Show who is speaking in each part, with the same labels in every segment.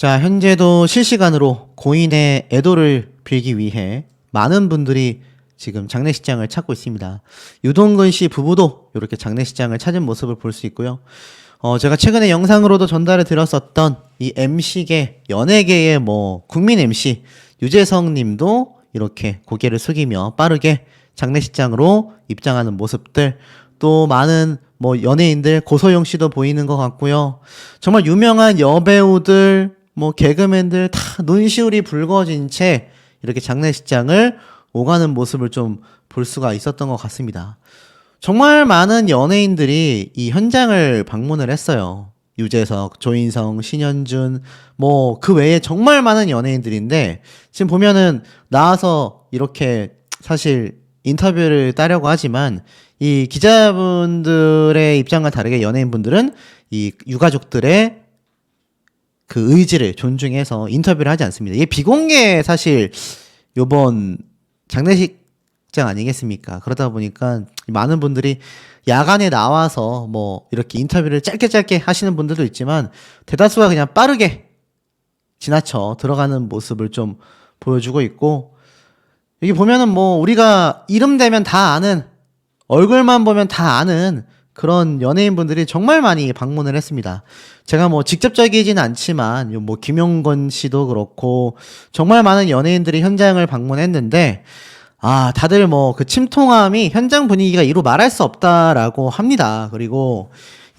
Speaker 1: 자, 현재도 실시간으로 고인의 애도를 빌기 위해 많은 분들이 지금 장례식장을 찾고 있습니다. 유동근 씨 부부도 이렇게 장례식장을 찾은 모습을 볼 수 있고요. 제가 최근에 영상으로도 전달을 드렸었던 이 MC계, 연예계의 국민 MC 유재석 님도 이렇게 고개를 숙이며 빠르게 장례식장으로 입장하는 모습들, 또 많은 연예인들, 고소영 씨도 보이는 것 같고요. 정말 유명한 여배우들, 개그맨들 다 눈시울이 붉어진 채 이렇게 장례식장을 오가는 모습을 좀 볼 수가 있었던 것 같습니다. 정말 많은 연예인들이 이 현장을 방문을 했어요. 유재석, 조인성, 신현준, 그 외에 정말 많은 연예인들인데, 지금 보면은 나와서 이렇게 사실 인터뷰를 따려고 하지만, 이 기자분들의 입장과 다르게 연예인분들은 이 유가족들의 그 의지를 존중해서 인터뷰를 하지 않습니다. 이게 비공개 사실 요번 장례식장 아니겠습니까? 그러다 보니까 많은 분들이 야간에 나와서 이렇게 인터뷰를 짧게 하시는 분들도 있지만, 대다수가 그냥 빠르게 지나쳐 들어가는 모습을 좀 보여주고 있고, 여기 보면은 우리가 이름 대면 다 아는, 얼굴만 보면 다 아는 그런 연예인분들이 정말 많이 방문을 했습니다. 제가 직접적이진 않지만 김용건 씨도 그렇고 정말 많은 연예인들이 현장을 방문했는데, 다들 그 침통함이 현장 분위기가 이루 말할 수 없다라고 합니다. 그리고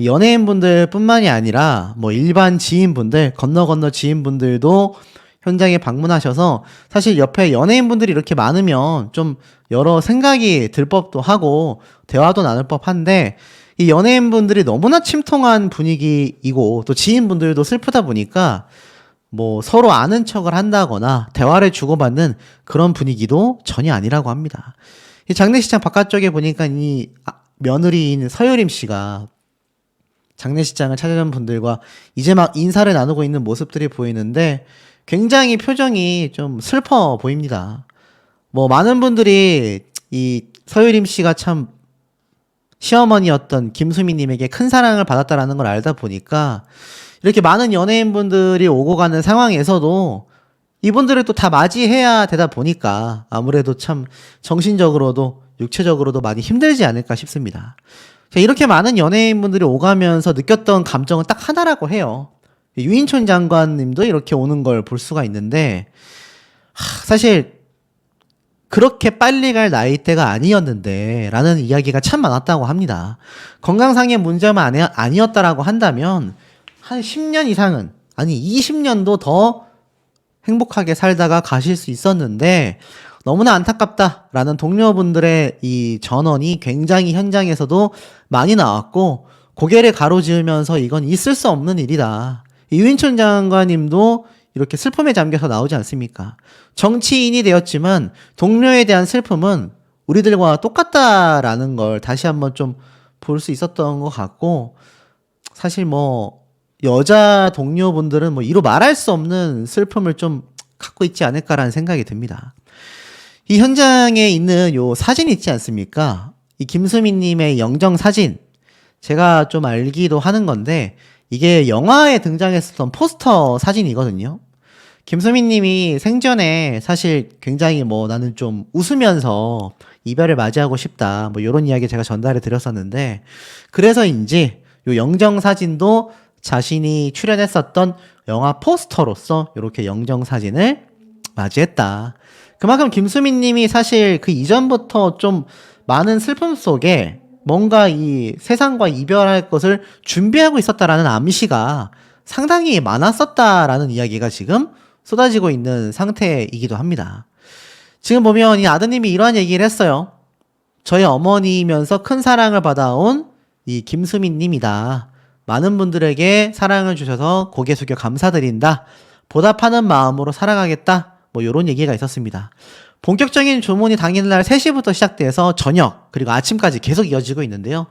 Speaker 1: 연예인분들 뿐만이 아니라 일반 지인분들, 건너 지인분들도 현장에 방문하셔서, 사실 옆에 연예인분들이 이렇게 많으면 좀 여러 생각이 들 법도 하고 대화도 나눌 법한데, 이 연예인분들이 너무나 침통한 분위기이고 또 지인분들도 슬프다 보니까 서로 아는 척을 한다거나 대화를 주고받는 그런 분위기도 전혀 아니라고 합니다. 이 장례식장 바깥쪽에 보니까 이 며느리인 서유림 씨가 장례식장을 찾아온 분들과 이제 막 인사를 나누고 있는 모습들이 보이는데, 굉장히 표정이 좀 슬퍼 보입니다. 많은 분들이 이 서유림 씨가 참 시어머니였던 김수미님에게 큰 사랑을 받았다라는 걸 알다 보니까, 이렇게 많은 연예인분들이 오고 가는 상황에서도 이분들을 또 다 맞이해야 되다 보니까 아무래도 참 정신적으로도 육체적으로도 많이 힘들지 않을까 싶습니다. 이렇게 많은 연예인분들이 오가면서 느꼈던 감정은 딱 하나라고 해요. 유인촌 장관님도 이렇게 오는 걸 볼 수가 있는데, 사실 그렇게 빨리 갈 나이대가 아니었는데 라는 이야기가 참 많았다고 합니다. 건강상의 문제만 아니었다라고 한다면 한 10년 이상은, 아니 20년도 더 행복하게 살다가 가실 수 있었는데, 너무나 안타깝다라는 동료분들의 이 전언이 굉장히 현장에서도 많이 나왔고, 고개를 가로지으면서 이건 있을 수 없는 일이다. 유인촌 장관님도 이렇게 슬픔에 잠겨서 나오지 않습니까? 정치인이 되었지만 동료에 대한 슬픔은 우리들과 똑같다라는 걸 다시 한번 좀 볼 수 있었던 것 같고, 사실 여자 동료분들은 이루 말할 수 없는 슬픔을 좀 갖고 있지 않을까라는 생각이 듭니다. 이 현장에 있는 요 사진 있지 않습니까? 이 김수미님의 영정 사진, 제가 좀 알기도 하는 건데, 이게 영화에 등장했었던 포스터 사진이거든요. 김수미님이 생전에 사실 굉장히 나는 좀 웃으면서 이별을 맞이하고 싶다, 이런 이야기 제가 전달해 드렸었는데, 그래서인지 요 영정 사진도 자신이 출연했었던 영화 포스터로서 이렇게 영정 사진을 맞이했다. 그만큼 김수미님이 사실 그 이전부터 좀 많은 슬픔 속에 뭔가 이 세상과 이별할 것을 준비하고 있었다라는 암시가 상당히 많았었다라는 이야기가 지금 쏟아지고 있는 상태이기도 합니다. 지금 보면 이 아드님이 이러한 얘기를 했어요. 저희 어머니이면서 큰 사랑을 받아온 이 김수민님이다. 많은 분들에게 사랑을 주셔서 고개 숙여 감사드린다. 보답하는 마음으로 살아가겠다. 이런 얘기가 있었습니다. 본격적인 조문이 당일날 3시부터 시작돼서 저녁 그리고 아침까지 계속 이어지고 있는데요.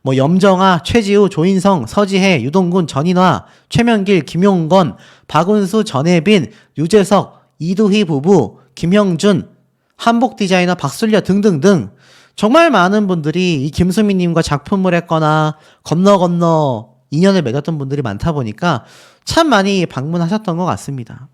Speaker 1: 염정아, 최지우, 조인성, 서지혜, 유동근, 전인화, 최명길, 김용건, 박운수, 전혜빈, 유재석, 이두희 부부, 김형준, 한복 디자이너 박술려 등등등 정말 많은 분들이 이 김수미님과 작품을 했거나 건너 인연을 맺었던 분들이 많다 보니까 참 많이 방문하셨던 것 같습니다.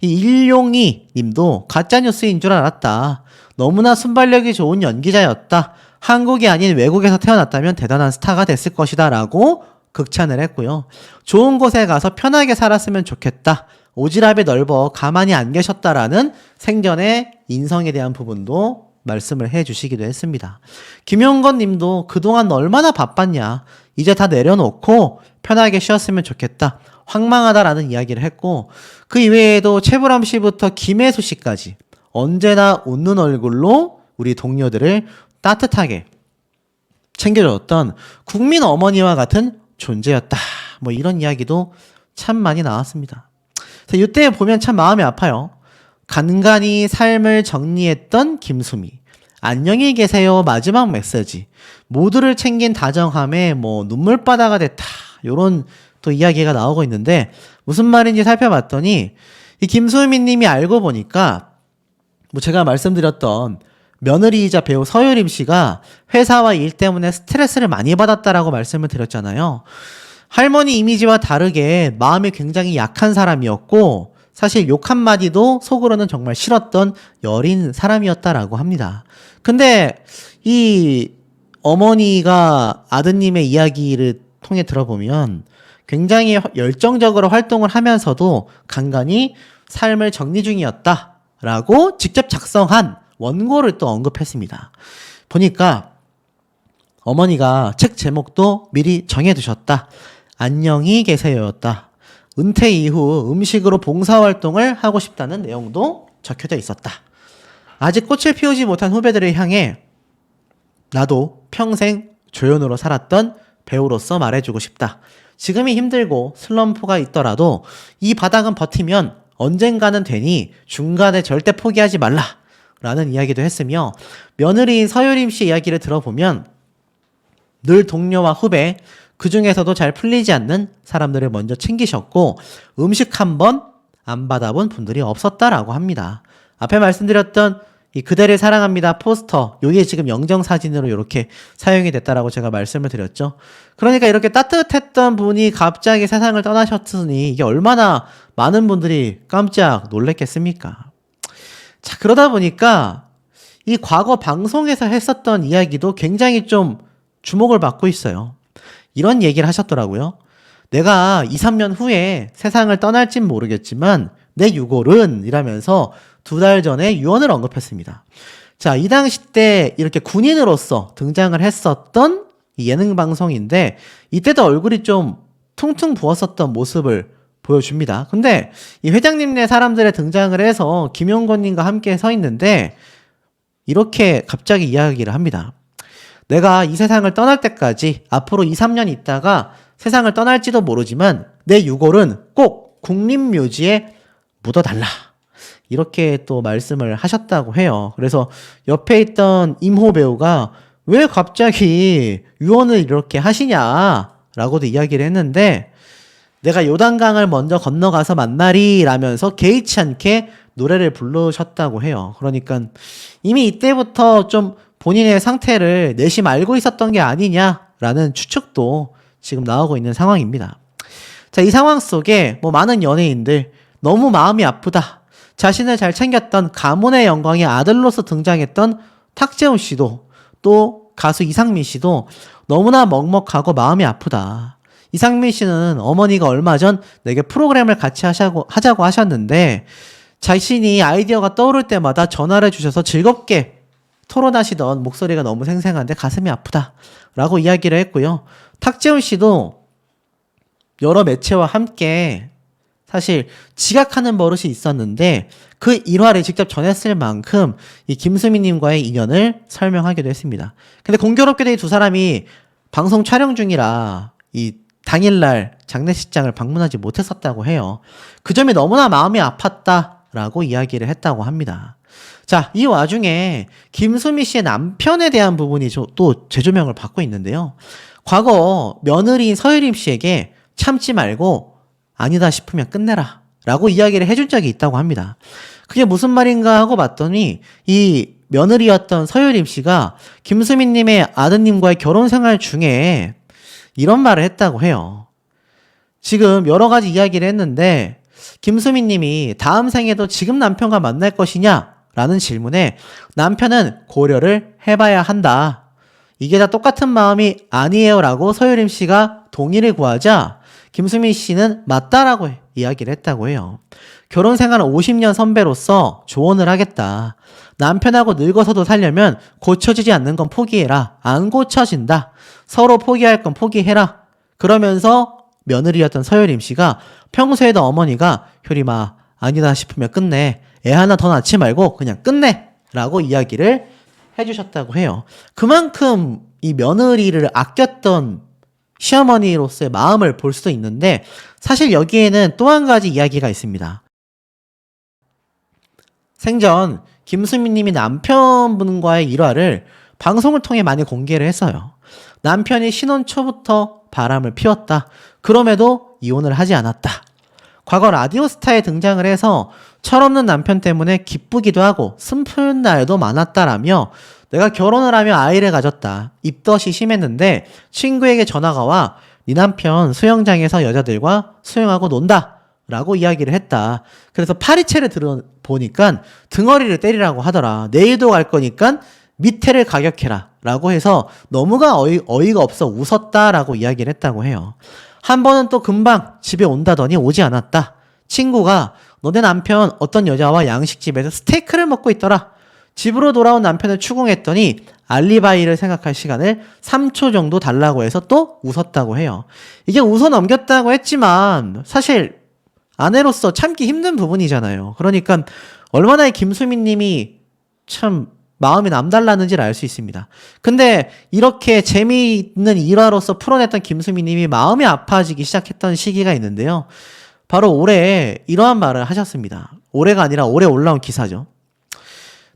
Speaker 1: 이 일용이 님도 가짜뉴스인 줄 알았다. 너무나 순발력이 좋은 연기자였다. 한국이 아닌 외국에서 태어났다면 대단한 스타가 됐을 것이다 라고 극찬을 했고요. 좋은 곳에 가서 편하게 살았으면 좋겠다. 오지랖이 넓어 가만히 안 계셨다라는 생전의 인성에 대한 부분도 말씀을 해주시기도 했습니다. 김용건 님도 그동안 얼마나 바빴냐. 이제 다 내려놓고 편하게 쉬었으면 좋겠다. 황망하다라는 이야기를 했고, 그 이외에도 최불암 씨부터 김혜수 씨까지 언제나 웃는 얼굴로 우리 동료들을 따뜻하게 챙겨줬던 국민 어머니와 같은 존재였다. 뭐 이런 이야기도 참 많이 나왔습니다. 이때 보면 참 마음이 아파요. 간간히 삶을 정리했던 김수미. 안녕히 계세요 마지막 메시지. 모두를 챙긴 다정함에 뭐 눈물바다가 됐다. 요런 또 이야기가 나오고 있는데 무슨 말인지 살펴봤더니 이 김수미 님이 알고 보니까 뭐 제가 말씀드렸던 며느리이자 배우 서유림 씨가 회사와 일 때문에 스트레스를 많이 받았다라고 말씀을 드렸잖아요. 할머니 이미지와 다르게 마음이 굉장히 약한 사람이었고 사실 욕 한마디도 속으로는 정말 싫었던 여린 사람이었다라고 합니다. 근데 이 어머니가 아드님의 이야기를 통해 들어보면 굉장히 열정적으로 활동을 하면서도 간간히 삶을 정리 중이었다라고 직접 작성한 원고를 또 언급했습니다. 보니까 어머니가 책 제목도 미리 정해두셨다. 안녕히 계세요였다. 은퇴 이후 음식으로 봉사활동을 하고 싶다는 내용도 적혀져 있었다. 아직 꽃을 피우지 못한 후배들을 향해 나도 평생 조연으로 살았던 배우로서 말해주고 싶다. 지금이 힘들고 슬럼프가 있더라도 이 바닥은 버티면 언젠가는 되니 중간에 절대 포기하지 말라 라는 이야기도 했으며 며느리인 서유림 씨 이야기를 들어보면 늘 동료와 후배 그 중에서도 잘 풀리지 않는 사람들을 먼저 챙기셨고 음식 한 번 안 받아본 분들이 없었다라고 합니다. 앞에 말씀드렸던 이 그대를 사랑합니다 포스터 요게 지금 영정사진으로 이렇게 사용이 됐다라고 제가 말씀을 드렸죠. 그러니까 이렇게 따뜻했던 분이 갑자기 세상을 떠나셨으니 이게 얼마나 많은 분들이 깜짝 놀랐겠습니까? 자, 그러다 보니까 이 과거 방송에서 했었던 이야기도 굉장히 좀 주목을 받고 있어요. 이런 얘기를 하셨더라고요. 내가 2, 3년 후에 세상을 떠날진 모르겠지만 내 유골은 이라면서 2달 전에 유언을 언급했습니다. 자, 이 당시 때 이렇게 군인으로서 등장을 했었던 이 예능 방송인데 이때도 얼굴이 좀 퉁퉁 부었었던 모습을 보여줍니다. 근데 이 회장님네 사람들의 등장을 해서 김용건님과 함께 서 있는데 이렇게 갑자기 이야기를 합니다. 내가 이 세상을 떠날 때까지 앞으로 2, 3년 있다가 세상을 떠날지도 모르지만 내 유골은 꼭 국립묘지에 묻어달라. 이렇게 또 말씀을 하셨다고 해요. 그래서 옆에 있던 임호 배우가 왜 갑자기 유언을 이렇게 하시냐라고도 이야기를 했는데 내가 요단강을 먼저 건너가서 만나리 라면서 개의치 않게 노래를 부르셨다고 해요. 그러니까 이미 이때부터 좀 본인의 상태를 내심 알고 있었던 게 아니냐라는 추측도 지금 나오고 있는 상황입니다. 자, 이 상황 속에 뭐 많은 연예인들 너무 마음이 아프다. 자신을 잘 챙겼던 가문의 영광의 아들로서 등장했던 탁재훈 씨도 또 가수 이상민 씨도 너무나 먹먹하고 마음이 아프다. 이상민 씨는 어머니가 얼마 전 내게 프로그램을 같이 하자고 하셨는데 자신이 아이디어가 떠오를 때마다 전화를 주셔서 즐겁게 토론하시던 목소리가 너무 생생한데 가슴이 아프다 라고 이야기를 했고요. 탁재훈 씨도 여러 매체와 함께 사실 지각하는 버릇이 있었는데 그 일화를 직접 전했을 만큼 이 김수미님과의 인연을 설명하기도 했습니다. 근데 공교롭게도 이 두 사람이 방송 촬영 중이라 이 당일날 장례식장을 방문하지 못했었다고 해요. 그 점이 너무나 마음이 아팠다라고 이야기를 했다고 합니다. 자, 이 와중에 김수미 씨의 남편에 대한 부분이 또 재조명을 받고 있는데요. 과거 며느리인 서유림 씨에게 참지 말고 아니다 싶으면 끝내라 라고 이야기를 해준 적이 있다고 합니다. 그게 무슨 말인가 하고 봤더니 이 며느리였던 서유림 씨가 김수미님의 아드님과의 결혼 생활 중에 이런 말을 했다고 해요. 지금 여러 가지 이야기를 했는데 김수민 님이 다음 생에도 지금 남편과 만날 것이냐? 라는 질문에 남편은 고려를 해봐야 한다. 이게 다 똑같은 마음이 아니에요 라고 서유림 씨가 동의를 구하자 김수민 씨는 맞다라고 이야기를 했다고 해요. 결혼 생활은 50년 선배로서 조언을 하겠다. 남편하고 늙어서도 살려면 고쳐지지 않는 건 포기해라. 안 고쳐진다. 서로 포기할 건 포기해라. 그러면서 며느리였던 서유림 씨가 평소에도 어머니가 효림아 아니다 싶으면 끝내. 애 하나 더 낳지 말고 그냥 끝내. 라고 이야기를 해주셨다고 해요. 그만큼 이 며느리를 아꼈던 시어머니로서의 마음을 볼 수도 있는데 사실 여기에는 또 한 가지 이야기가 있습니다. 생전 김수민 님이 남편분과의 일화를 방송을 통해 많이 공개를 했어요. 남편이 신혼 초부터 바람을 피웠다. 그럼에도 이혼을 하지 않았다. 과거 라디오스타에 등장을 해서 철없는 남편 때문에 기쁘기도 하고 슬픈 날도 많았다라며 내가 결혼을 하며 아이를 가졌다. 입덧이 심했는데 친구에게 전화가 와 네 남편 수영장에서 여자들과 수영하고 논다 라고 이야기를 했다. 그래서 파리채를 들어보니까 등어리를 때리라고 하더라. 내일도 갈 거니까 밑에를 가격해라 라고 해서 너무가 어이가 없어 웃었다라고 이야기를 했다고 해요. 한 번은 또 금방 집에 온다더니 오지 않았다. 친구가 너네 남편 어떤 여자와 양식집에서 스테이크를 먹고 있더라. 집으로 돌아온 남편을 추궁했더니 알리바이를 생각할 시간을 3초 정도 달라고 해서 또 웃었다고 해요. 이게 웃어 넘겼다고 했지만 사실 아내로서 참기 힘든 부분이잖아요. 그러니까 얼마나 김수민 님이 참 마음이 남달랐는지를 알 수 있습니다. 근데 이렇게 재미있는 일화로서 풀어냈던 김수민 님이 마음이 아파지기 시작했던 시기가 있는데요. 바로 올해 이러한 말을 하셨습니다. 올해가 아니라 올해 올라온 기사죠.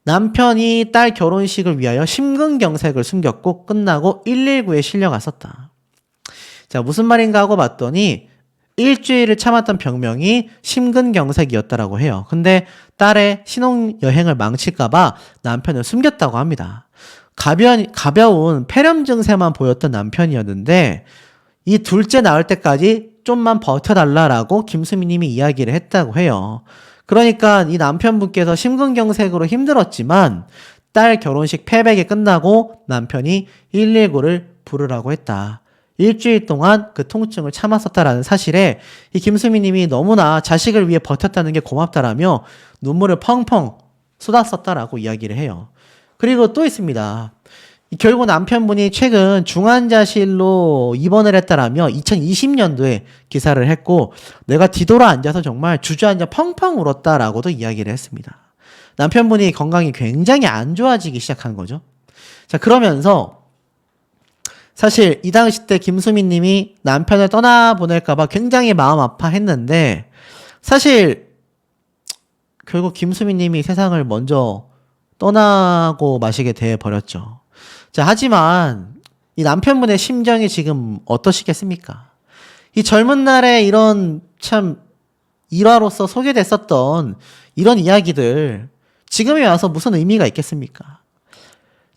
Speaker 1: 남편이 딸 결혼식을 위하여 심근경색을 숨겼고 끝나고 119에 실려갔었다. 자, 무슨 말인가 하고 봤더니 일주일을 참았던 병명이 심근경색이었다라고 해요. 근데 딸의 신혼여행을 망칠까봐 남편을 숨겼다고 합니다. 가벼운 폐렴 증세만 보였던 남편이었는데 이 둘째 낳을 때까지 좀만 버텨달라라고 김수민 님이 이야기를 했다고 해요. 그러니까 이 남편분께서 심근경색으로 힘들었지만 딸 결혼식 패백이 끝나고 남편이 119를 부르라고 했다. 일주일 동안 그 통증을 참았었다라는 사실에 이 김수민 님이 너무나 자식을 위해 버텼다는 게 고맙다라며 눈물을 펑펑 쏟았었다라고 이야기를 해요. 그리고 또 있습니다. 결국 남편분이 최근 중환자실로 입원을 했다라며 2020년도에 기사를 했고 내가 뒤돌아 앉아서 정말 주저앉아 펑펑 울었다라고도 이야기를 했습니다. 남편분이 건강이 굉장히 안 좋아지기 시작한 거죠. 자, 그러면서 사실 이 당시 때 김수민 님이 남편을 떠나보낼까봐 굉장히 마음 아파했는데 사실 결국 김수민 님이 세상을 먼저 떠나고 마시게 돼버렸죠. 자, 하지만 이 남편분의 심정이 지금 어떠시겠습니까? 이 젊은 날에 이런 참 일화로서 소개됐었던 이런 이야기들 지금에 와서 무슨 의미가 있겠습니까?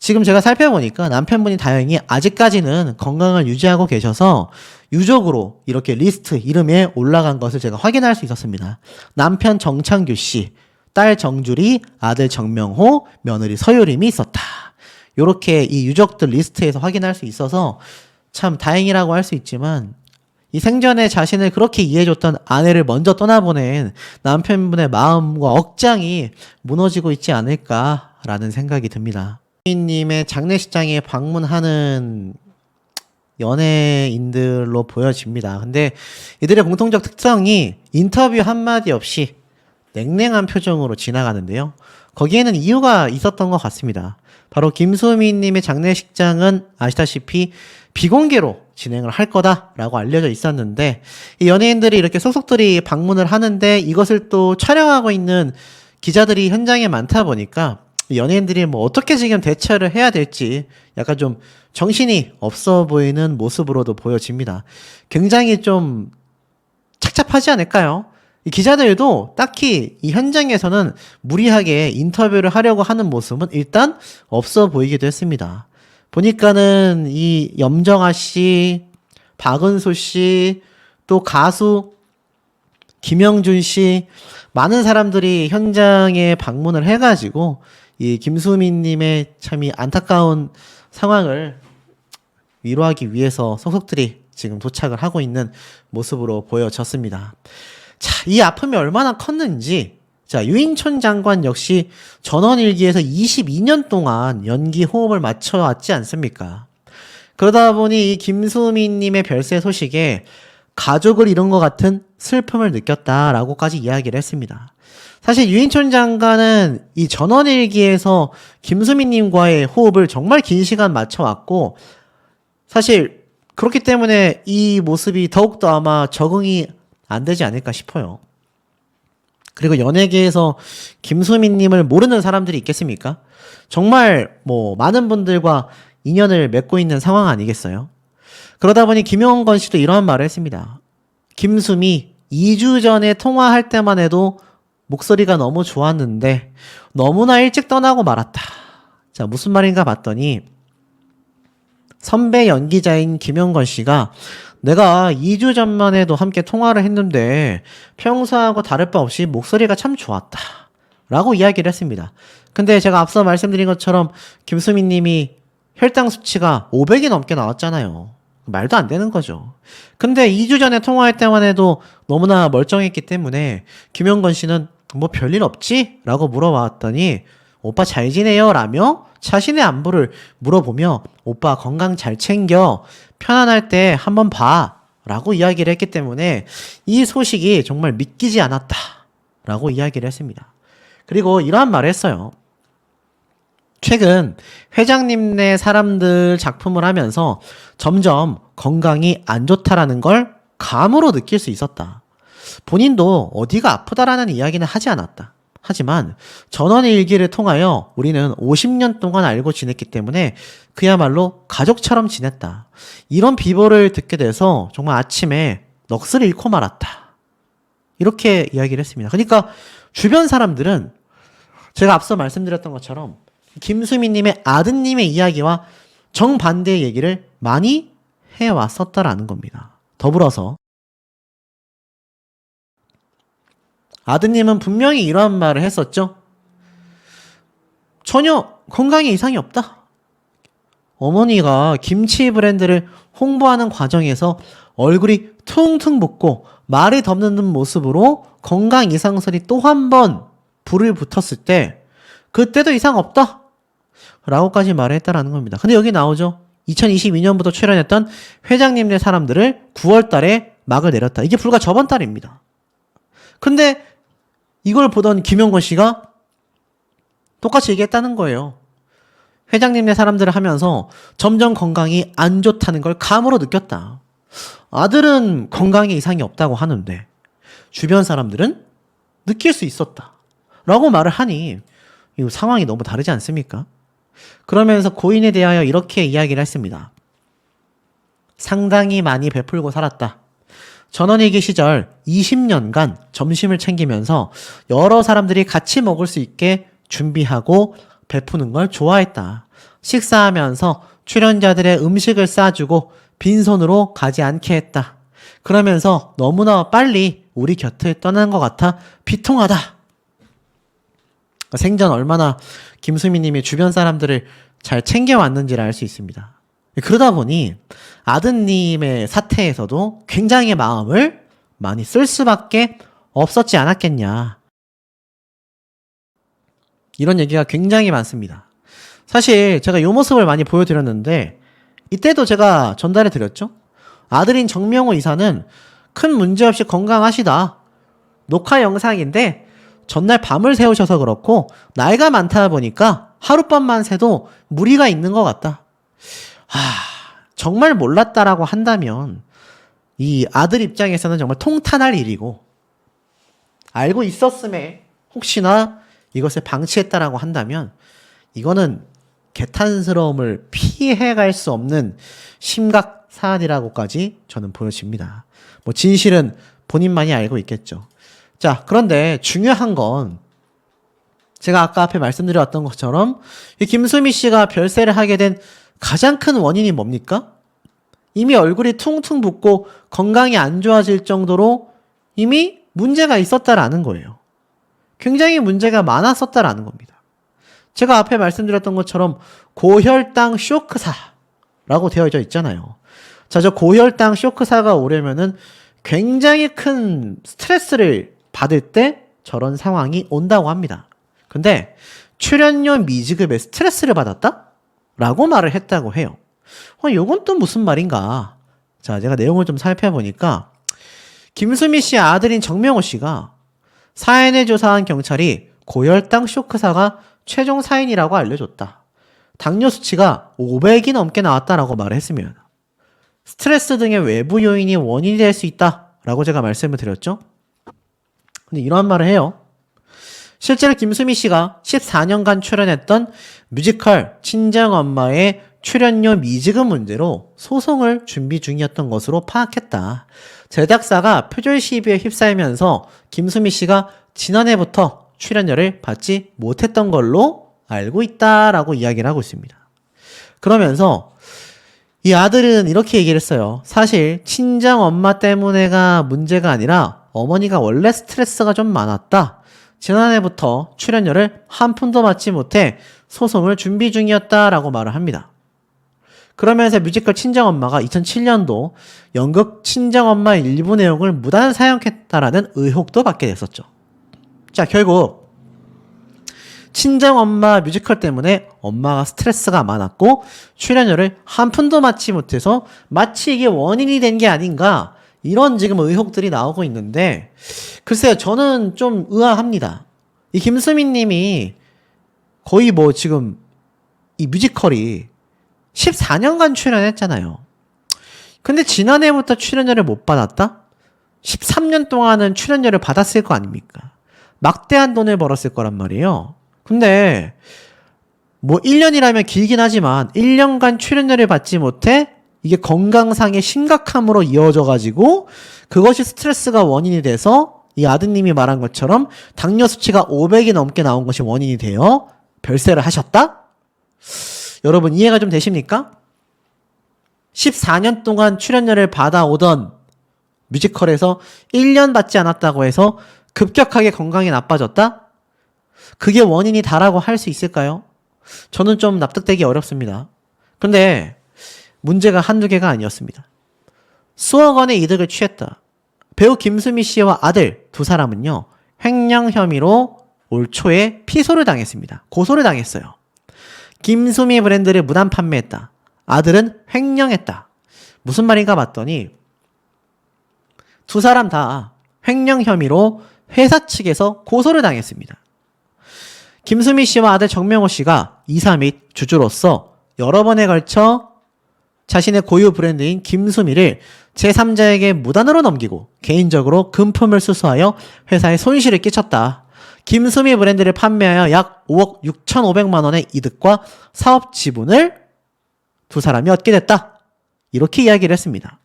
Speaker 1: 지금 제가 살펴보니까 남편분이 다행히 아직까지는 건강을 유지하고 계셔서 유족으로 이렇게 리스트 이름에 올라간 것을 제가 확인할 수 있었습니다. 남편 정창규 씨, 딸 정주리, 아들 정명호, 며느리 서유림이 있었다. 요렇게 이 유족들 리스트에서 확인할 수 있어서 참 다행이라고 할 수 있지만 이 생전에 자신을 그렇게 이해해줬던 아내를 먼저 떠나보낸 남편분의 마음과 억장이 무너지고 있지 않을까라는 생각이 듭니다. 님의 장례식장에 방문하는 연예인들로 보여집니다. 근데 이들의 공통적 특성이 인터뷰 한마디 없이 냉랭한 표정으로 지나가는데요. 거기에는 이유가 있었던 것 같습니다. 바로 김수민 님의 장례식장은 아시다시피 비공개로 진행을 할 거다라고 알려져 있었는데 이 연예인들이 이렇게 속속들이 방문을 하는데 이것을 또 촬영하고 있는 기자들이 현장에 많다 보니까 연예인들이 뭐 어떻게 지금 대처를 해야 될지 약간 좀 정신이 없어 보이는 모습으로도 보여집니다. 굉장히 좀 착잡하지 않을까요? 이 기자들도 딱히 이 현장에서는 무리하게 인터뷰를 하려고 하는 모습은 일단 없어 보이기도 했습니다. 보니까는 이 염정아 씨, 박은수 씨, 또 가수 김영준 씨, 많은 사람들이 현장에 방문을 해가지고 이 김수미님의 참 이 안타까운 상황을 위로하기 위해서 속속들이 지금 도착을 하고 있는 모습으로 보여졌습니다. 자, 이 아픔이 얼마나 컸는지, 자, 유인촌 장관 역시 전원일기에서 22년 동안 연기 호흡을 맞춰왔지 않습니까? 그러다 보니 이 김수미님의 별세 소식에 가족을 잃은 것 같은 슬픔을 느꼈다라고까지 이야기를 했습니다. 사실 유인촌 장관은 이 전원일기에서 김수미님과의 호흡을 정말 긴 시간 맞춰왔고, 사실 그렇기 때문에 이 모습이 더욱더 아마 적응이 안 되지 않을까 싶어요. 그리고 연예계에서 김수미님을 모르는 사람들이 있겠습니까? 정말 뭐 많은 분들과 인연을 맺고 있는 상황 아니겠어요? 그러다 보니 김용건 씨도 이러한 말을 했습니다. 김수미 2주 전에 통화할 때만 해도 목소리가 너무 좋았는데 너무나 일찍 떠나고 말았다. 자, 무슨 말인가 봤더니 선배 연기자인 김용건 씨가 내가 2주 전만 해도 함께 통화를 했는데 평소하고 다를 바 없이 목소리가 참 좋았다. 라고 이야기를 했습니다. 근데 제가 앞서 말씀드린 것처럼 김수미 님이 혈당 수치가 500이 넘게 나왔잖아요. 말도 안 되는 거죠. 근데 2주 전에 통화할 때만 해도 너무나 멀쩡했기 때문에 김용건 씨는 뭐 별일 없지? 라고 물어봤더니 오빠 잘 지내요? 라며 자신의 안부를 물어보며 오빠 건강 잘 챙겨 편안할 때 한번 봐 라고 이야기를 했기 때문에 이 소식이 정말 믿기지 않았다 라고 이야기를 했습니다. 그리고 이러한 말을 했어요. 최근 회장님네 사람들 작품을 하면서 점점 건강이 안 좋다라는 걸 감으로 느낄 수 있었다. 본인도 어디가 아프다라는 이야기는 하지 않았다. 하지만 전원의 일기를 통하여 우리는 50년 동안 알고 지냈기 때문에 그야말로 가족처럼 지냈다. 이런 비보를 듣게 돼서 정말 아침에 넋을 잃고 말았다. 이렇게 이야기를 했습니다. 그러니까 주변 사람들은 제가 앞서 말씀드렸던 것처럼 김수미님의 아드님의 이야기와 정반대의 얘기를 많이 해왔었다라는 겁니다. 더불어서 아드님은 분명히 이러한 말을 했었죠. 전혀 건강에 이상이 없다. 어머니가 김치 브랜드를 홍보하는 과정에서 얼굴이 퉁퉁 붓고 말이 덮는 모습으로 건강 이상설이 또 한 번 불을 붙었을 때 그때도 이상 없다. 라고까지 말을 했다라는 겁니다. 근데 여기 나오죠. 2022년부터 출연했던 회장님네 사람들을 9월 달에 막을 내렸다. 이게 불과 저번 달입니다. 근데 이걸 보던 김용건 씨가 똑같이 얘기했다는 거예요. 회장님네 사람들을 하면서 점점 건강이 안 좋다는 걸 감으로 느꼈다. 아들은 건강에 이상이 없다고 하는데 주변 사람들은 느낄 수 있었다. 라고 말을 하니 이 상황이 너무 다르지 않습니까? 그러면서 고인에 대하여 이렇게 이야기를 했습니다. 상당히 많이 베풀고 살았다. 전원일기 시절 20년간 점심을 챙기면서 여러 사람들이 같이 먹을 수 있게 준비하고 베푸는 걸 좋아했다. 식사하면서 출연자들의 음식을 싸주고 빈손으로 가지 않게 했다. 그러면서 너무나 빨리 우리 곁을 떠난 것 같아 비통하다. 생전 얼마나 김수미 님이 주변 사람들을 잘 챙겨왔는지를 알 수 있습니다. 그러다 보니 아드님의 사태에서도 굉장히 마음을 많이 쓸 수밖에 없었지 않았겠냐. 이런 얘기가 굉장히 많습니다. 사실 제가 이 모습을 많이 보여드렸는데 이때도 제가 전달해 드렸죠. 아들인 정명호 이사는 큰 문제 없이 건강하시다. 녹화 영상인데 전날 밤을 새우셔서 그렇고 나이가 많다 보니까 하룻밤만 새도 무리가 있는 것 같다. 정말 몰랐다라고 한다면 이 아들 입장에서는 정말 통탄할 일이고 알고 있었음에 혹시나 이것을 방치했다라고 한다면 이거는 개탄스러움을 피해갈 수 없는 심각 사안이라고까지 저는 보여집니다. 뭐 진실은 본인만이 알고 있겠죠. 자, 그런데 중요한 건 제가 아까 앞에 말씀드렸던 것처럼 이 김수미 씨가 별세를 하게 된 가장 큰 원인이 뭡니까? 이미 얼굴이 퉁퉁 붓고 건강이 안 좋아질 정도로 이미 문제가 있었다라는 거예요. 굉장히 문제가 많았었다라는 겁니다. 제가 앞에 말씀드렸던 것처럼 고혈당 쇼크사라고 되어져 있잖아요. 자, 저 고혈당 쇼크사가 오려면은 굉장히 큰 스트레스를 받을 때 저런 상황이 온다고 합니다. 근데 출연료 미지급에 스트레스를 받았다? 라고 말을 했다고 해요. 요건 또 무슨 말인가? 자, 제가 내용을 좀 살펴보니까 김수미 씨의 아들인 정명호 씨가 사연을 조사한 경찰이 고혈당 쇼크사가 최종 사인이라고 알려줬다. 당뇨 수치가 500이 넘게 나왔다라고 말을 했으면 스트레스 등의 외부 요인이 원인이 될 수 있다라고 제가 말씀을 드렸죠. 근데 이런 말을 해요. 실제로 김수미 씨가 14년간 출연했던 뮤지컬 친정엄마의 출연료 미지급 문제로 소송을 준비 중이었던 것으로 파악했다. 제작사가 표절 시비에 휩싸이면서 김수미 씨가 지난해부터 출연료를 받지 못했던 걸로 알고 있다라고 이야기를 하고 있습니다. 그러면서 이 아들은 이렇게 얘기를 했어요. 사실 친정엄마 때문에가 문제가 아니라 어머니가 원래 스트레스가 좀 많았다. 지난해부터 출연료를 한 푼도 받지 못해 소송을 준비 중이었다라고 말을 합니다. 그러면서 뮤지컬 친정엄마가 2007년도 연극 친정엄마 일부 내용을 무단 사용했다라는 의혹도 받게 됐었죠. 자, 결국 친정엄마 뮤지컬 때문에 엄마가 스트레스가 많았고 출연료를 한 푼도 받지 못해서 마치 이게 원인이 된 게 아닌가, 이런 지금 의혹들이 나오고 있는데, 글쎄요, 저는 좀 의아합니다. 이 김수민 님이 거의 뭐 지금 이 뮤지컬이 14년간 출연했잖아요. 근데 지난해부터 출연료를 못 받았다? 13년 동안은 출연료를 받았을 거 아닙니까? 막대한 돈을 벌었을 거란 말이에요. 근데 뭐 1년이라면 길긴 하지만 1년간 출연료를 받지 못해 이게 건강상의 심각함으로 이어져 가지고 그것이 스트레스가 원인이 돼서 이 아드님이 말한 것처럼 당뇨 수치가 500이 넘게 나온 것이 원인이 되어 별세를 하셨다? 여러분 이해가 좀 되십니까? 14년 동안 출연료를 받아오던 뮤지컬에서 1년 받지 않았다고 해서 급격하게 건강이 나빠졌다? 그게 원인이 다라고 할 수 있을까요? 저는 좀 납득되기 어렵습니다. 근데 문제가 한두 개가 아니었습니다. 수억 원의 이득을 취했다. 배우 김수미 씨와 아들 두 사람은요, 횡령 혐의로 올 초에 피소를 당했습니다. 고소를 당했어요. 김수미 브랜드를 무단 판매했다. 아들은 횡령했다. 무슨 말인가 봤더니 두 사람 다 횡령 혐의로 회사 측에서 고소를 당했습니다. 김수미 씨와 아들 정명호 씨가 이사 및 주주로서 여러 번에 걸쳐 자신의 고유 브랜드인 김수미를 제3자에게 무단으로 넘기고 개인적으로 금품을 수수하여 회사에 손실을 끼쳤다. 김수미 브랜드를 판매하여 약 5억 6,500만 원의 이득과 사업 지분을 두 사람이 얻게 됐다. 이렇게 이야기를 했습니다.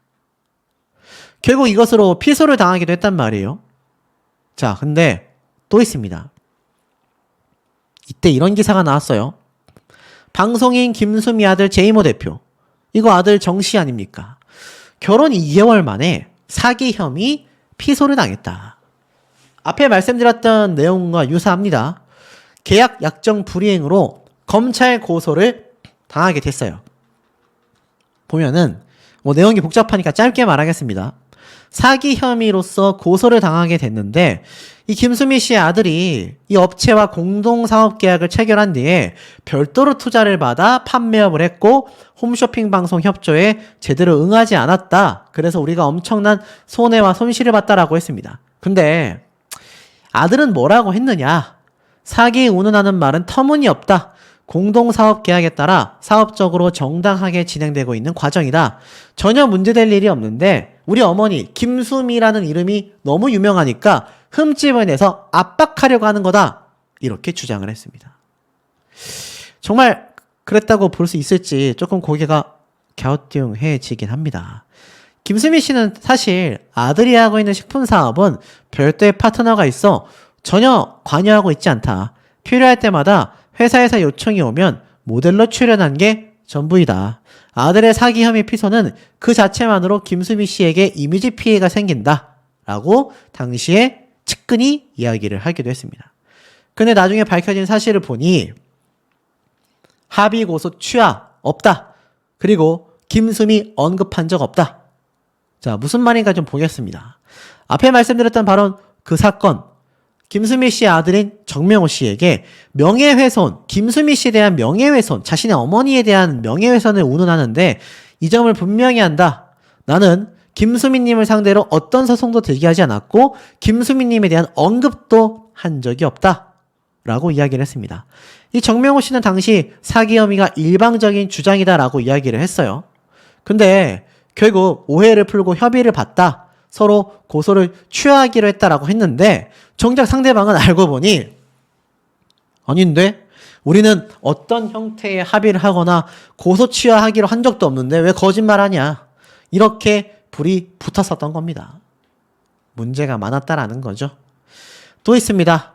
Speaker 1: 결국 이것으로 피소를 당하기도 했단 말이에요. 자, 근데 또 있습니다. 이때 이런 기사가 나왔어요. 방송인 김수미 아들 제이모 대표. 이거 아들 정씨 아닙니까? 결혼 2개월 만에 사기 혐의 피소를 당했다. 앞에 말씀드렸던 내용과 유사합니다. 계약 약정 불이행으로 검찰 고소를 당하게 됐어요. 보면은 뭐 내용이 복잡하니까 짧게 말하겠습니다. 사기 혐의로서 고소를 당하게 됐는데 이 김수미 씨의 아들이 이 업체와 공동사업 계약을 체결한 뒤에 별도로 투자를 받아 판매업을 했고 홈쇼핑 방송 협조에 제대로 응하지 않았다. 그래서 우리가 엄청난 손해와 손실을 봤다라고 했습니다. 근데 아들은 뭐라고 했느냐? 사기 운운하는 말은 터무니없다. 공동사업 계약에 따라 사업적으로 정당하게 진행되고 있는 과정이다. 전혀 문제될 일이 없는데 우리 어머니 김수미라는 이름이 너무 유명하니까 흠집을 내서 압박하려고 하는 거다. 이렇게 주장을 했습니다. 정말 그랬다고 볼 수 있을지 조금 고개가 갸우뚱해지긴 합니다. 김수미 씨는 사실 아들이 하고 있는 식품 사업은 별도의 파트너가 있어 전혀 관여하고 있지 않다. 필요할 때마다 회사에서 요청이 오면 모델로 출연한 게 전부이다. 아들의 사기 혐의 피소는 그 자체만으로 김수미 씨에게 이미지 피해가 생긴다 라고 당시에 측근이 이야기를 하기도 했습니다. 근데 나중에 밝혀진 사실을 보니 합의 고소 취하 없다. 그리고 김수미 언급한 적 없다. 자, 무슨 말인가 좀 보겠습니다. 앞에 말씀드렸던 바로 그 사건, 김수미 씨의 아들인 정명호 씨에게 명예훼손, 김수미 씨에 대한 명예훼손, 자신의 어머니에 대한 명예훼손을 운운하는데 이 점을 분명히 한다. 나는 김수미님을 상대로 어떤 소송도 제기하지 않았고 김수미님에 대한 언급도 한 적이 없다. 라고 이야기를 했습니다. 이 정명호 씨는 당시 사기 혐의가 일방적인 주장이다라고 이야기를 했어요. 근데 결국 오해를 풀고 협의를 봤다. 서로 고소를 취하기로 했다라고 했는데 정작 상대방은 알고 보니 아닌데 우리는 어떤 형태의 합의를 하거나 고소 취하하기로 한 적도 없는데 왜 거짓말하냐. 이렇게 불이 붙었었던 겁니다. 문제가 많았다라는 거죠. 또 있습니다.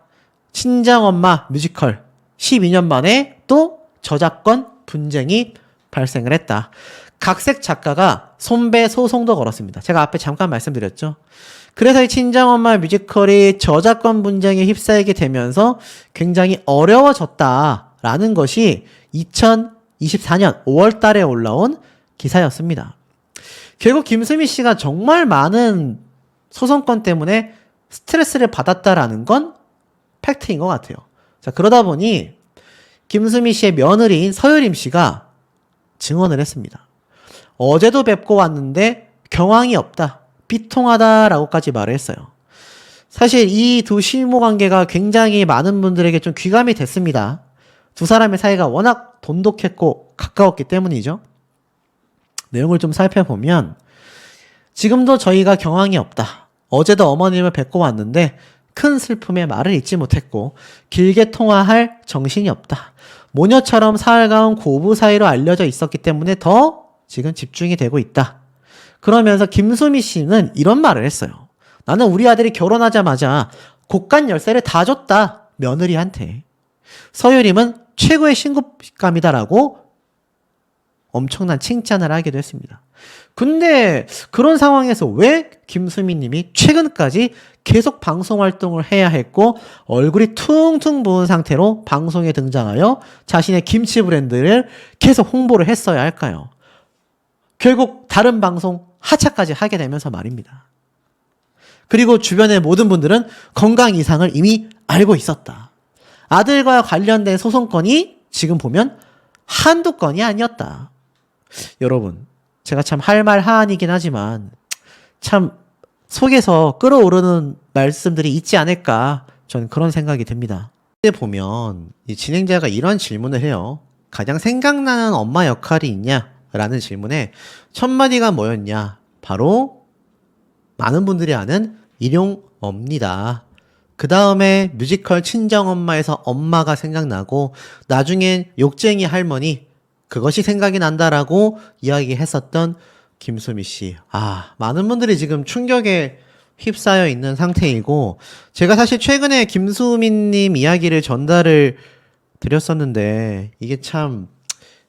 Speaker 1: 친정엄마 뮤지컬 12년 만에 또 저작권 분쟁이 발생을 했다. 각색 작가가 손배 소송도 걸었습니다. 제가 앞에 잠깐 말씀드렸죠. 그래서 이 친정엄마 뮤지컬이 저작권 분쟁에 휩싸이게 되면서 굉장히 어려워졌다라는 것이 2024년 5월 달에 올라온 기사였습니다. 결국 김수미 씨가 정말 많은 소송건 때문에 스트레스를 받았다라는 건 팩트인 것 같아요. 자, 그러다 보니 김수미 씨의 며느리인 서유림 씨가 증언을 했습니다. 어제도 뵙고 왔는데 경황이 없다. 비통하다라고까지 말을 했어요. 사실 이 두 실무 관계가 굉장히 많은 분들에게 좀 귀감이 됐습니다. 두 사람의 사이가 워낙 돈독했고 가까웠기 때문이죠. 내용을 좀 살펴보면 지금도 저희가 경황이 없다. 어제도 어머님을 뵙고 왔는데 큰 슬픔에 말을 잇지 못했고 길게 통화할 정신이 없다. 모녀처럼 살가운 고부 사이로 알려져 있었기 때문에 더 지금 집중이 되고 있다. 그러면서 김수미 씨는 이런 말을 했어요. 나는 우리 아들이 결혼하자마자 곡간 열쇠를 다 줬다. 며느리한테. 서유림은 최고의 신부감이다라고 엄청난 칭찬을 하기도 했습니다. 근데 그런 상황에서 왜 김수미 님이 최근까지 계속 방송 활동을 해야 했고 얼굴이 퉁퉁 부은 상태로 방송에 등장하여 자신의 김치 브랜드를 계속 홍보를 했어야 할까요? 결국 다른 방송 하차까지 하게 되면서 말입니다. 그리고 주변의 모든 분들은 건강 이상을 이미 알고 있었다. 아들과 관련된 소송건이 지금 보면 한두 건이 아니었다. 여러분, 제가 참 할 말 하안이긴 하지만 참 속에서 끓어오르는 말씀들이 있지 않을까 저는 그런 생각이 듭니다. 보면 이 진행자가 이런 질문을 해요. 가장 생각나는 엄마 역할이 있냐? 라는 질문에 첫 마디가 뭐였냐? 바로 많은 분들이 아는 일용엄니다. 그 다음에 뮤지컬 친정엄마에서 엄마가 생각나고 나중엔 욕쟁이 할머니 그것이 생각이 난다라고 이야기했었던 김수미 씨. 많은 분들이 지금 충격에 휩싸여 있는 상태이고 제가 사실 최근에 김수미님 이야기를 전달을 드렸었는데 이게 참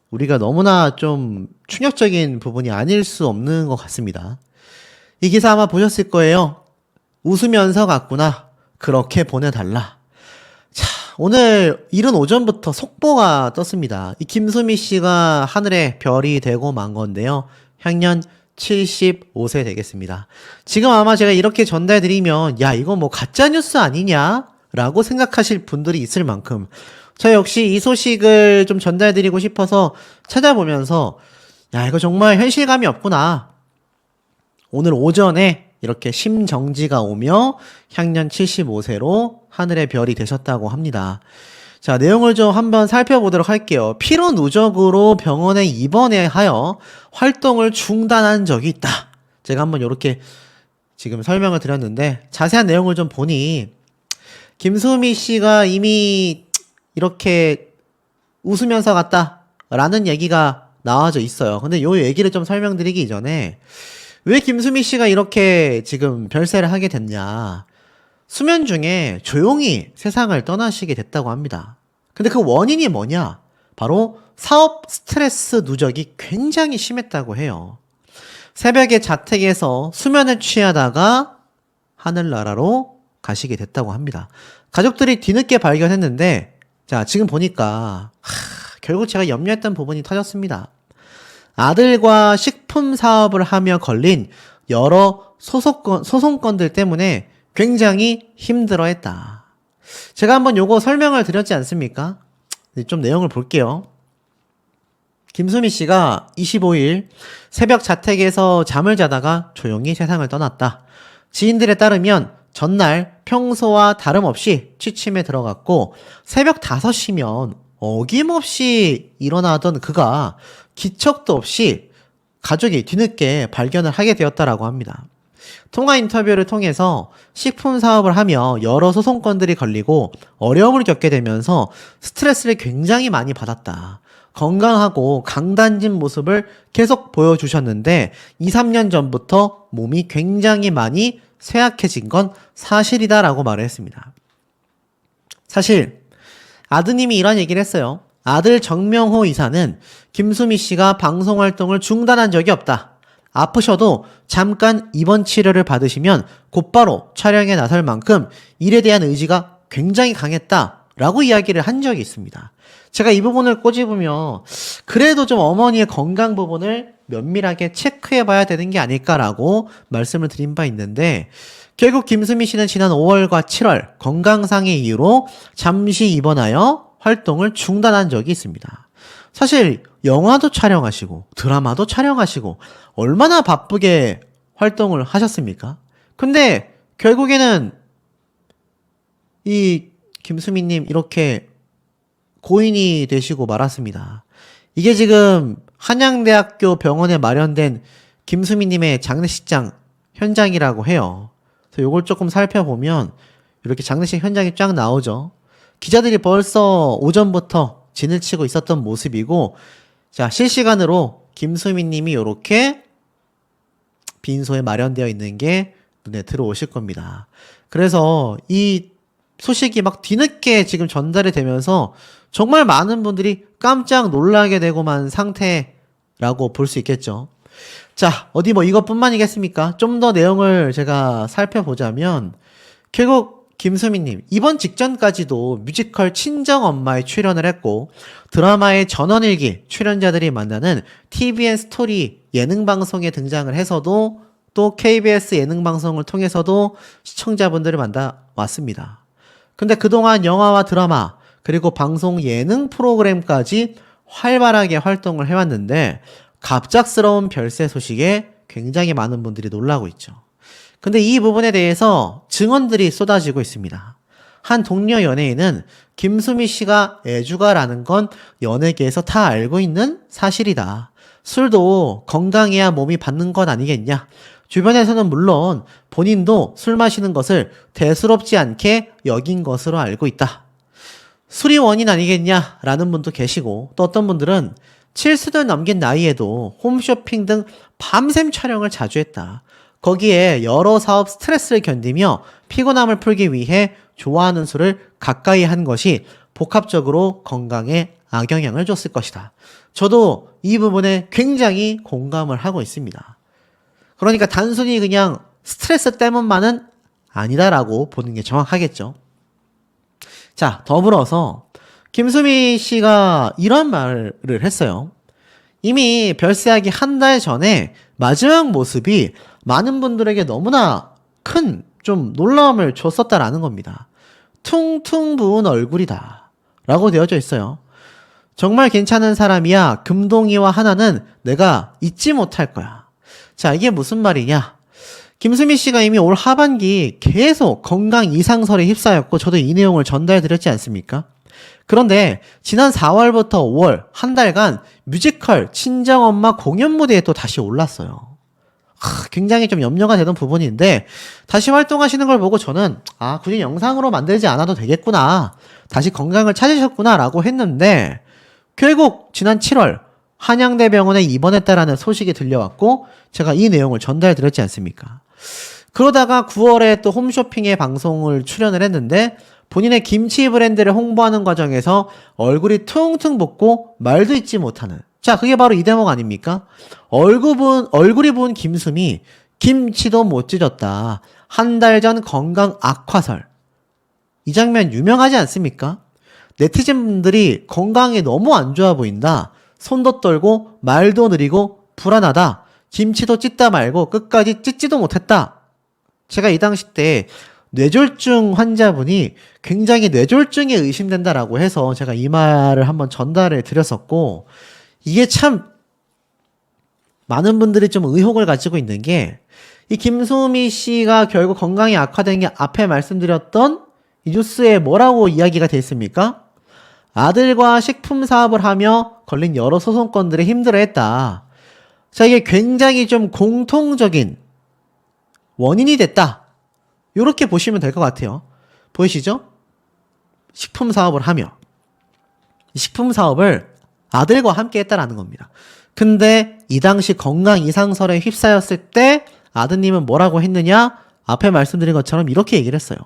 Speaker 1: 우리가 너무나 좀 충격적인 부분이 아닐 수 없는 것 같습니다. 이 기사 아마 보셨을 거예요. 웃으면서 갔구나. 그렇게 보내달라. 자, 오늘 이른 오전부터 속보가 떴습니다. 이 김수미 씨가 하늘에 별이 되고 만 건데요. 향년 75세 되겠습니다. 지금 아마 제가 이렇게 전달드리면 야 이거 뭐 가짜뉴스 아니냐? 라고 생각하실 분들이 있을 만큼 저 역시 이 소식을 좀 전달드리고 싶어서 찾아보면서 야 이거 정말 현실감이 없구나. 오늘 오전에 이렇게 심정지가 오며 향년 75세로 하늘의 별이 되셨다고 합니다. 자, 내용을 좀 한번 살펴보도록 할게요. 피로 누적으로 병원에 입원하여 활동을 중단한 적이 있다. 제가 한번 이렇게 지금 설명을 드렸는데 자세한 내용을 좀 보니 김수미 씨가 이미 이렇게 웃으면서 갔다라는 얘기가 나와져 있어요. 근데 이 얘기를 좀 설명드리기 이전에 왜 김수미 씨가 이렇게 지금 별세를 하게 됐냐. 수면 중에 조용히 세상을 떠나시게 됐다고 합니다. 근데 그 원인이 뭐냐? 바로 사업 스트레스 누적이 굉장히 심했다고 해요. 새벽에 자택에서 수면을 취하다가 하늘나라로 가시게 됐다고 합니다. 가족들이 뒤늦게 발견했는데, 자, 지금 보니까, 결국 제가 염려했던 부분이 터졌습니다. 아들과 식품 사업을 하며 걸린 여러 소송건들 때문에 굉장히 힘들어했다. 제가 한번 요거 설명을 드렸지 않습니까? 좀 내용을 볼게요. 김수미 씨가 25일 새벽 자택에서 잠을 자다가 조용히 세상을 떠났다. 지인들에 따르면 전날 평소와 다름없이 취침에 들어갔고 새벽 5시면 어김없이 일어나던 그가 기척도 없이 가족이 뒤늦게 발견을 하게 되었다라고 합니다. 통화 인터뷰를 통해서 식품 사업을 하며 여러 소송건들이 걸리고 어려움을 겪게 되면서 스트레스를 굉장히 많이 받았다. 건강하고 강단진 모습을 계속 보여주셨는데 2, 3년 전부터 몸이 굉장히 많이 쇠약해진 건 사실이다라고 말을 했습니다. 사실 아드님이 이런 얘기를 했어요. 아들 정명호 이사는 김수미 씨가 방송 활동을 중단한 적이 없다. 아프셔도 잠깐 입원 치료를 받으시면 곧바로 촬영에 나설 만큼 일에 대한 의지가 굉장히 강했다라고 이야기를 한 적이 있습니다. 제가 이 부분을 꼬집으면 그래도 좀 어머니의 건강 부분을 면밀하게 체크해 봐야 되는 게 아닐까라고 말씀을 드린 바 있는데 결국 김수미 씨는 지난 5월과 7월 건강상의 이유로 잠시 입원하여 활동을 중단한 적이 있습니다. 사실 영화도 촬영하시고 드라마도 촬영하시고 얼마나 바쁘게 활동을 하셨습니까? 근데 결국에는 이 김수미님 이렇게 고인이 되시고 말았습니다. 이게 지금 한양대학교 병원에 마련된 김수미님의 장례식장 현장이라고 해요. 그래서 이걸 조금 살펴보면 이렇게 장례식 현장이 쫙 나오죠. 기자들이 벌써 오전부터 진을 치고 있었던 모습이고, 자, 실시간으로 김수미님이 이렇게 빈소에 마련되어 있는 게 눈에 들어오실 겁니다. 그래서 이 소식이 막 뒤늦게 지금 전달이 되면서 정말 많은 분들이 깜짝 놀라게 되고만 상태라고 볼 수 있겠죠. 자, 어디 뭐 이것뿐만이겠습니까? 좀 더 내용을 제가 살펴보자면 결국 김수미님 이번 직전까지도 뮤지컬 친정엄마에 출연을 했고 드라마의 전원일기 출연자들이 만나는 TVN 스토리 예능방송에 등장을 해서도 또 KBS 예능방송을 통해서도 시청자분들을 만나왔습니다. 근데 그동안 영화와 드라마 그리고 방송 예능 프로그램까지 활발하게 활동을 해왔는데 갑작스러운 별세 소식에 굉장히 많은 분들이 놀라고 있죠. 근데 이 부분에 대해서 증언들이 쏟아지고 있습니다. 한 동료 연예인은 김수미 씨가 애주가라는 건 연예계에서 다 알고 있는 사실이다. 술도 건강해야 몸이 받는 건 아니겠냐. 주변에서는 물론 본인도 술 마시는 것을 대수롭지 않게 여긴 것으로 알고 있다. 술이 원인 아니겠냐라는 분도 계시고 또 어떤 분들은 70을 넘긴 나이에도 홈쇼핑 등 밤샘 촬영을 자주 했다. 거기에 여러 사업 스트레스를 견디며 피곤함을 풀기 위해 좋아하는 술을 가까이 한 것이 복합적으로 건강에 악영향을 줬을 것이다. 저도 이 부분에 굉장히 공감을 하고 있습니다. 그러니까 단순히 그냥 스트레스 때문만은 아니다라고 보는 게 정확하겠죠. 자, 더불어서 김수미 씨가 이런 말을 했어요. 이미 별세하기 한 달 전에 마지막 모습이 많은 분들에게 너무나 큰 좀 놀라움을 줬었다라는 겁니다. 퉁퉁 부은 얼굴이다 라고 되어져 있어요. 정말 괜찮은 사람이야. 금동이와 하나는 내가 잊지 못할 거야. 자, 이게 무슨 말이냐? 김수미 씨가 이미 올 하반기 계속 건강 이상설에 휩싸였고 저도 이 내용을 전달드렸지 않습니까? 그런데 지난 4월부터 5월 한 달간 뮤지컬 친정엄마 공연 무대에 또 다시 올랐어요. 굉장히 좀 염려가 되던 부분인데 다시 활동하시는 걸 보고 저는 굳이 영상으로 만들지 않아도 되겠구나. 다시 건강을 찾으셨구나 라고 했는데 결국 지난 7월 한양대병원에 입원했다라는 소식이 들려왔고 제가 이 내용을 전달드렸지 않습니까? 그러다가 9월에 또 홈쇼핑의 방송을 출연을 했는데 본인의 김치 브랜드를 홍보하는 과정에서 얼굴이 퉁퉁 붓고 말도 잊지 못하는. 자, 그게 바로 이 대목 아닙니까? 얼굴이 부은 김수미, 김치도 못 찢었다. 한 달 전 건강 악화설. 이 장면 유명하지 않습니까? 네티즌분들이 건강이 너무 안 좋아 보인다. 손도 떨고 말도 느리고 불안하다. 김치도 찢다 말고 끝까지 찢지도 못했다. 제가 이 당시 때 뇌졸중 환자분이 굉장히 뇌졸중에 의심된다라고 해서 제가 이 말을 한번 전달해 드렸었고, 이게 참 많은 분들이 좀 의혹을 가지고 있는 게, 이 김수미 씨가 결국 건강이 악화된 게 앞에 말씀드렸던 이 뉴스에 뭐라고 이야기가 돼 있습니까? 아들과 식품 사업을 하며 걸린 여러 소송건들에 힘들어했다. 자, 이게 굉장히 좀 공통적인 원인이 됐다. 이렇게 보시면 될 것 같아요. 보이시죠? 식품 사업을 하며 식품 사업을 아들과 함께 했다라는 겁니다. 근데 이 당시 건강 이상설에 휩싸였을 때 아드님은 뭐라고 했느냐? 앞에 말씀드린 것처럼 이렇게 얘기를 했어요.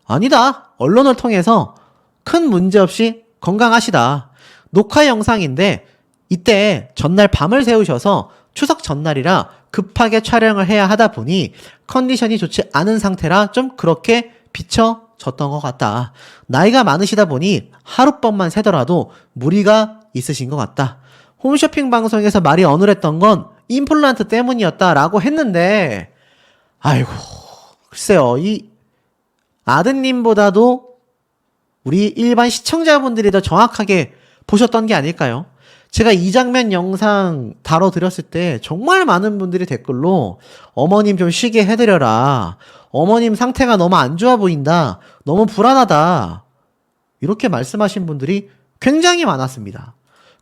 Speaker 1: 아니다. 언론을 통해서 큰 문제 없이 건강하시다. 녹화 영상인데 이때 전날 밤을 새우셔서 추석 전날이라 급하게 촬영을 해야 하다 보니 컨디션이 좋지 않은 상태라 좀 그렇게 비춰졌던 것 같다. 나이가 많으시다 보니 하룻밤만 새더라도 무리가 있으신 것 같다. 홈쇼핑 방송에서 말이 어눌했던 건 임플란트 때문이었다라고 했는데, 아이고, 글쎄요, 이 아드님보다도 우리 일반 시청자분들이 더 정확하게 보셨던 게 아닐까요? 제가 이 장면 영상 다뤄드렸을 때 정말 많은 분들이 댓글로 어머님 좀 쉬게 해드려라. 어머님 상태가 너무 안 좋아 보인다. 너무 불안하다. 이렇게 말씀하신 분들이 굉장히 많았습니다.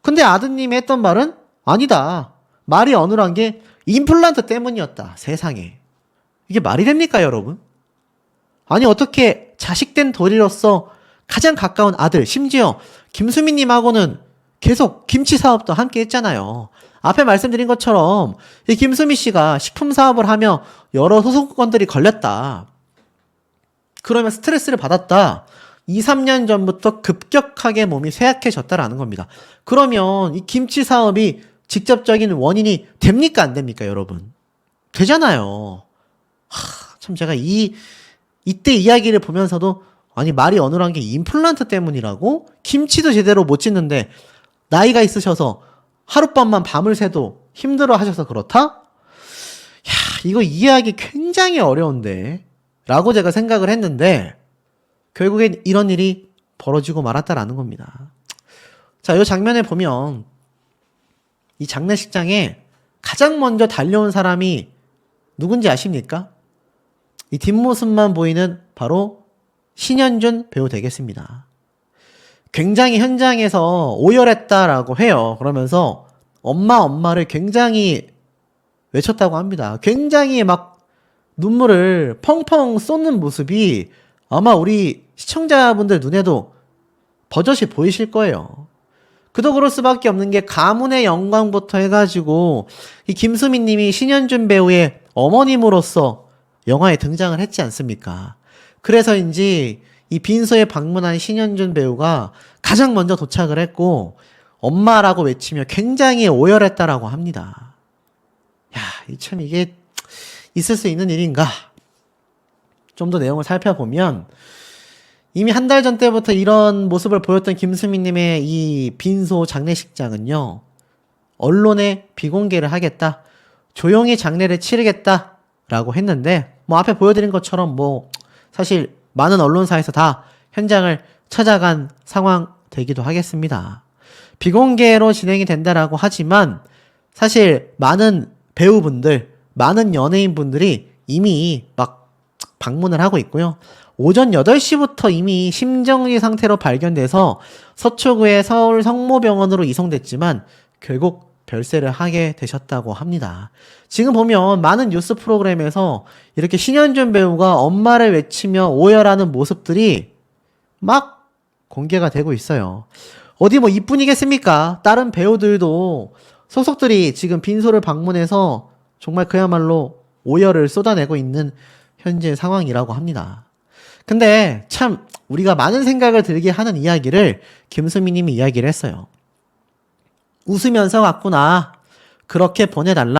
Speaker 1: 근데 아드님이 했던 말은 아니다. 말이 어눌한 게 임플란트 때문이었다. 세상에. 이게 말이 됩니까, 여러분? 아니, 어떻게 자식된 도리로서 가장 가까운 아들, 심지어 김수미님하고는 계속 김치 사업도 함께 했잖아요. 앞에 말씀드린 것처럼 이 김수미 씨가 식품 사업을 하며 여러 소송건들이 걸렸다. 그러면 스트레스를 받았다. 2, 3년 전부터 급격하게 몸이 쇠약해졌다라는 겁니다. 그러면 이 김치 사업이 직접적인 원인이 됩니까? 안 됩니까, 여러분? 되잖아요. 참 제가 이때 이야기를 보면서도 아니 말이 어눌한 게 임플란트 때문이라고? 김치도 제대로 못 짓는데 나이가 있으셔서 하룻밤만 밤을 새도 힘들어 하셔서 그렇다? 야, 이거 이해하기 굉장히 어려운데 라고 제가 생각을 했는데 결국엔 이런 일이 벌어지고 말았다라는 겁니다. 자, 이 장면에 보면 이 장례식장에 가장 먼저 달려온 사람이 누군지 아십니까? 이 뒷모습만 보이는 바로 신현준 배우 되겠습니다. 굉장히 현장에서 오열했다라고 해요. 그러면서 엄마를 굉장히 외쳤다고 합니다. 굉장히 막 눈물을 펑펑 쏟는 모습이 아마 우리 시청자분들 눈에도 버젓이 보이실 거예요. 그도 그럴 수밖에 없는 게 가문의 영광부터 해가지고 이 김수미 님이 신현준 배우의 어머님으로서 영화에 등장을 했지 않습니까? 그래서인지 이 빈소에 방문한 신현준 배우가 가장 먼저 도착을 했고 엄마라고 외치며 굉장히 오열했다라고 합니다. 야, 참 이게 있을 수 있는 일인가? 좀 더 내용을 살펴보면 이미 한 달 전 때부터 이런 모습을 보였던 김수미님의 이 빈소 장례식장은요, 언론에 비공개를 하겠다, 조용히 장례를 치르겠다라고 했는데, 뭐 앞에 보여드린 것처럼 뭐 사실 많은 언론사에서 다 현장을 찾아간 상황 되기도 하겠습니다. 비공개로 진행이 된다라고 하지만 사실 많은 배우분들, 많은 연예인분들이 이미 막 방문을 하고 있고요. 오전 8시부터 이미 심정지 상태로 발견돼서 서초구의 서울 성모병원으로 이송됐지만 결국 별세를 하게 되셨다고 합니다. 지금 보면 많은 뉴스 프로그램에서 이렇게 신현준 배우가 엄마를 외치며 오열하는 모습들이 막 공개가 되고 있어요. 어디 뭐 이뿐이겠습니까? 다른 배우들도 소속들이 지금 빈소를 방문해서 정말 그야말로 오열을 쏟아내고 있는 현재 상황이라고 합니다. 근데 참 우리가 많은 생각을 들게 하는 이야기를 김수미 님이 이야기를 했어요. 웃으면서 왔구나. 그렇게 보내달라.